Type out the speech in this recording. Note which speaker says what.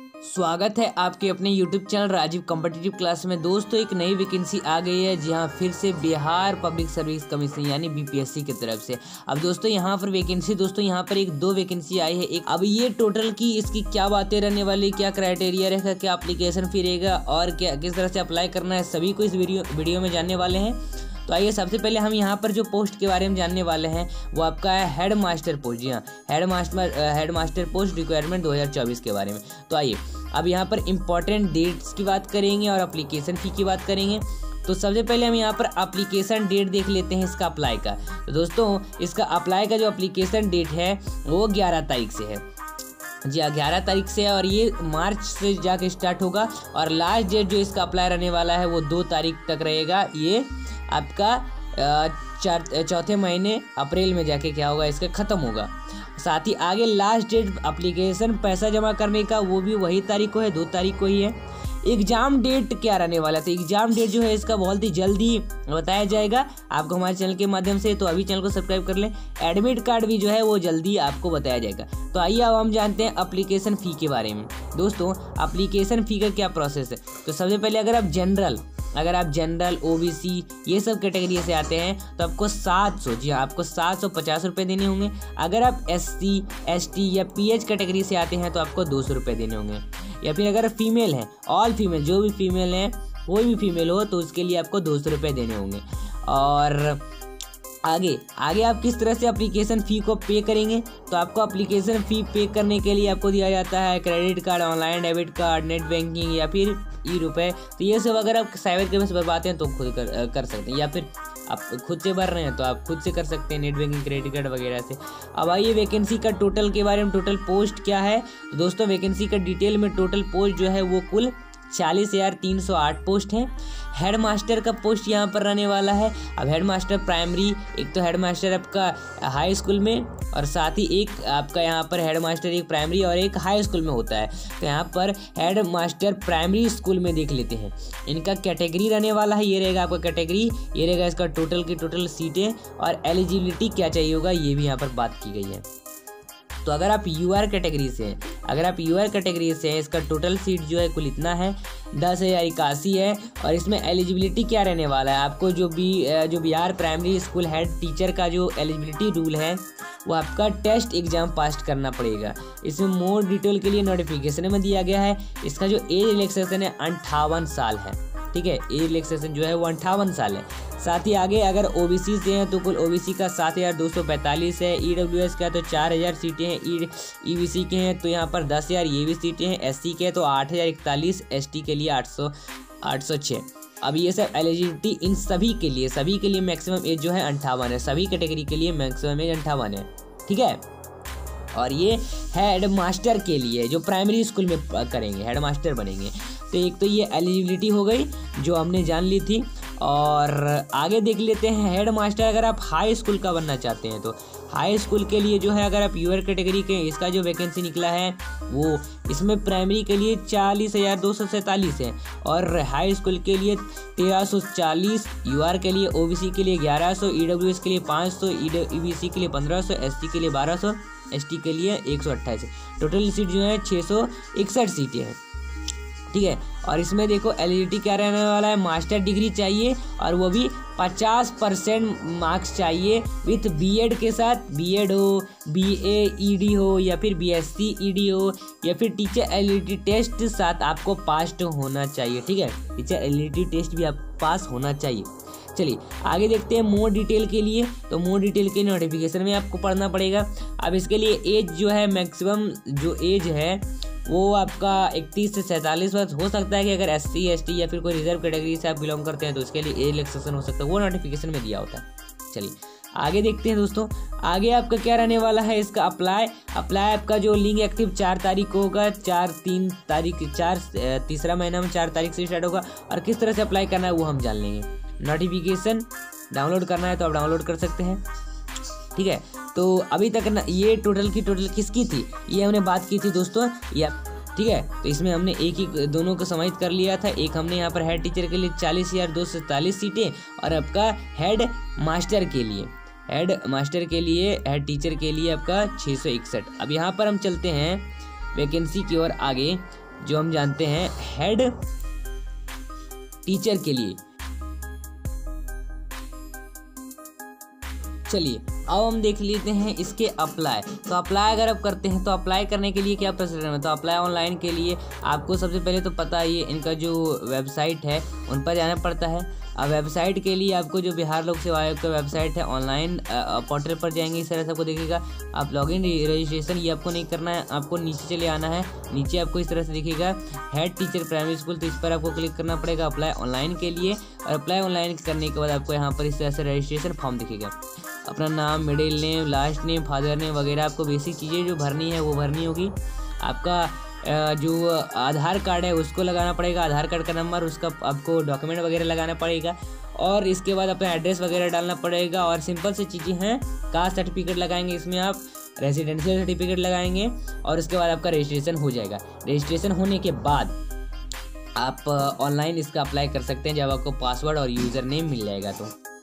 Speaker 1: स्वागत है आपके अपने YouTube channel Rajeev competitive class में। दोस्तों एक नई वैकेंसी आ गई है, जहां फिर से बिहार पब्लिक सर्विस कमीशन यानी बीपीएससी की तरफ से। अब दोस्तों यहां पर वैकेंसी यहाँ पर एक दो वैकेंसी आई है। एक अब ये टोटल की इसकी क्या बातें रहने वाली, क्या क्राइटेरिया रहेगा, क्या एप्लीकेशन फी रहेगा और क्या किस तरह से अप्लाई करना है, सभी को इस वीडियो में जानने वाले हैं। तो आइए सबसे पहले हम यहाँ पर जो पोस्ट के बारे में जानने वाले हैं वो आपका है हेड मास्टर पोस्ट। जी हाँ, हेड मास्टर पोस्ट रिक्वायरमेंट 2024 के बारे में। तो आइए अब यहाँ पर इम्पोर्टेंट डेट्स की बात करेंगे और एप्लीकेशन फी की बात करेंगे। तो सबसे पहले हम यहाँ पर एप्लीकेशन डेट देख लेते हैं इसका अप्लाई का। तो दोस्तों इसका अप्लाई का जो एप्लीकेशन डेट है वो 11 तारीख से है। जी हाँ, 11 तारीख से है और ये मार्च से जाके स्टार्ट होगा और लास्ट डेट जो इसका अप्लाई रहने वाला है वो 2 तारीख तक रहेगा। ये आपका चौथे महीने अप्रैल में जाके क्या होगा, इसका ख़त्म होगा। साथ ही आगे लास्ट डेट एप्लीकेशन पैसा जमा करने का वो भी वही तारीख को है, 2 तारीख को ही है। एग्ज़ाम डेट क्या रहने वाला था, एग्ज़ाम डेट जो है इसका बहुत ही जल्दी बताया जाएगा आपको हमारे चैनल के माध्यम से। तो अभी चैनल को सब्सक्राइब कर लें। एडमिट कार्ड भी जो है वो जल्दी आपको बताया जाएगा। तो आइए अब हम जानते हैं एप्लीकेशन फ़ी के बारे में। दोस्तों एप्लीकेशन फ़ी का क्या प्रोसेस है। तो सबसे पहले अगर आप जनरल ओबीसी ये सब कैटेगरी से आते हैं तो आपको 700 जी हाँ आपको 750 रुपये देने होंगे। अगर आप SC ST या PH कैटेगरी से आते हैं तो आपको 200 रुपये देने होंगे। या फिर अगर फीमेल हैं, ऑल फीमेल, जो भी फीमेल हैं, कोई भी फीमेल हो तो उसके लिए आपको 200 रुपये देने होंगे। और आगे आप किस तरह से एप्लीकेशन फ़ी को पे करेंगे। तो आपको एप्लीकेशन फ़ी पे करने के लिए आपको दिया जाता है credit card, online debit card, net banking या फिर ई-रुपए। तो ये सब अगर आप साइबर कैफे से भरवाते हैं तो खुद कर सकते हैं, या फिर आप खुद से भर रहे हैं तो आप खुद से कर सकते हैं नेट बैंकिंग, क्रेडिट कार्ड वगैरह से। अब आइए वैकेंसी का टोटल के बारे में। टोटल पोस्ट क्या है तो दोस्तों वैकेंसी का डिटेल में टोटल पोस्ट जो है वो कुल 40,308 पोस्ट है। हेड मास्टर का पोस्ट यहाँ पर रहने वाला है। अब हेड मास्टर प्राइमरी, एक तो हेड मास्टर आपका हाई स्कूल में और साथ ही एक आपका यहाँ पर हेड मास्टर एक प्राइमरी और एक हाई स्कूल में होता है। तो यहाँ पर हेड मास्टर प्राइमरी स्कूल में देख लेते हैं। इनका कैटेगरी रहने वाला है, ये रहेगा आपका कैटेगरी, ये रहेगा इसका टोटल सीटें और एलिजिबिलिटी क्या चाहिए होगा ये भी यहाँ पर बात की गई है। तो अगर आप यूआर कैटेगरी से हैं, इसका टोटल सीट जो है कुल इतना है 10,081 है। और इसमें एलिजिबिलिटी क्या रहने वाला है, आपको जो Bihar primary school head teacher का जो एलिजिबिलिटी रूल है वो आपका टेस्ट एग्जाम पास करना पड़ेगा। इसमें मोर डिटेल के लिए नोटिफिकेशन में दिया गया है। इसका जो एज रिलैक्सेशन है 58 साल है। ठीक है, एज रिलैक्सेशन जो है वो 58 साल है। साथ ही आगे अगर ओबीसी से हैं तो कुल ओबीसी का 7,245 है। ईडब्ल्यूएस का तो 4,000 सीटें हैं। ईबीसी के हैं तो यहाँ पर 10,000 ये भी सीटें हैं। एससी के तो 8,041, एसटी के लिए 806। अब ये सब एलिजिबिलिटी इन सभी के लिए मैक्सिमम एज जो है 58 है। सभी कैटेगरी के लिए मैक्सिमम एज 58 है। ठीक है, और ये हेड मास्टर के लिए जो प्राइमरी स्कूल में करेंगे, हेड मास्टर बनेंगे। तो एक तो ये एलिजिबिलिटी हो गई जो हमने जान ली थी। और आगे देख लेते हैं हेड मास्टर अगर आप हाई स्कूल का बनना चाहते हैं तो हाई स्कूल के लिए जो है अगर आप यूआर कैटेगरी के, इसका जो वैकेंसी निकला है वो इसमें प्राइमरी के लिए 40,247 है और हाई स्कूल के लिए 1,340, यूआर के लिए, ओबीसी के लिए 1,100, ईडब्ल्यूएस के लिए 500, ईबीसी के लिए 1,500, एसटी के लिए 1,200, एसटी के लिए 128। टोटल सीट जो है 661 सीटें हैं। ठीक है, और इसमें देखो एलिजिबिलिटी क्या रहने वाला है, मास्टर डिग्री चाहिए और वो भी 50% मार्क्स चाहिए विथ बीएड के साथ। बीएड हो, बीए ईडी हो या फिर बीएससी ईडी हो या फिर टीचर एलिजिबिलिटी टेस्ट साथ आपको पास होना चाहिए। ठीक है, टीचर एलिजिबिलिटी टेस्ट भी आप पास होना चाहिए। चलिए आगे देखते हैं मोर डिटेल के लिए। तो मोर डिटेल के नोटिफिकेशन में आपको पढ़ना पड़ेगा। अब इसके लिए एज जो है मैक्सिमम जो एज है वो आपका 31 से 47 वर्ष हो सकता है कि अगर SC ST या फिर कोई रिजर्व कैटेगरी से आप बिलोंग करते हैं तो उसके लिए एज रिलैक्सेशन हो सकता है, वो नोटिफिकेशन में दिया होता है। चलिए आगे देखते हैं दोस्तों। आगे आपका क्या रहने वाला है, इसका अप्लाई आपका जो लिंक एक्टिव 4 तारीख को होगा। 3 महीना में 4 तारीख से स्टार्ट होगा। और किस तरह से अप्लाई करना है वो हम जान लेंगे। नोटिफिकेशन डाउनलोड करना है तो आप डाउनलोड कर सकते हैं। ठीक है, तो अभी तक ना ये टोटल किसकी थी ये हमने बात की थी दोस्तों, या ठीक है। तो इसमें हमने एक ही दोनों को समाहित कर लिया था। एक हमने यहाँ पर हेड टीचर के लिए 40,247 सीटें और आपका हेड मास्टर के लिए हेड टीचर के लिए आपका 661। अब यहाँ पर हम चलते हैं वैकेंसी की ओर आगे। जो हम जानते हैं हेड टीचर के लिए। चलिए अब हम देख लेते हैं इसके अप्लाई। तो अप्लाई अगर आप करते हैं तो अप्लाई करने के लिए क्या प्रोसीजर है। तो अप्लाई ऑनलाइन के लिए आपको सबसे पहले तो पता ही है इनका जो वेबसाइट है उन पर जाना पड़ता है। अब वेबसाइट के लिए आपको जो बिहार लोक सेवा आयोग का वेबसाइट है ऑनलाइन पोर्टल पर जाएंगे, इस तरह से आपको दिखेगा। आप लॉगिन रजिस्ट्रेशन ये आपको नहीं करना है, आपको नीचे चले आना है। नीचे आपको इस तरह से दिखेगा हेड टीचर प्राइमरी स्कूल, तो इस पर आपको क्लिक करना पड़ेगा अप्लाई ऑनलाइन के लिए। और अप्लाई ऑनलाइन करने के बाद आपको यहाँ पर इस तरह से रजिस्ट्रेशन फॉर्म दिखेगा। अपना नाम, middle name, last name, father name वगैरह आपको बेसिक चीज़ें जो भरनी है वो भरनी होगी। आपका जो आधार कार्ड है उसको लगाना पड़ेगा, आधार कार्ड का नंबर, उसका आपको डॉक्यूमेंट वगैरह लगाना पड़ेगा। और इसके बाद अपना एड्रेस वगैरह डालना पड़ेगा। और सिंपल से चीज़ें हैं, कास्ट सर्टिफिकेट लगाएंगे, इसमें आप रेजिडेंशियल सर्टिफिकेट लगाएंगे और उसके बाद आपका रजिस्ट्रेशन हो जाएगा। रजिस्ट्रेशन होने के बाद आप ऑनलाइन इसका अप्लाई कर सकते हैं जब आपको पासवर्ड और यूज़र नेम मिल जाएगा तो।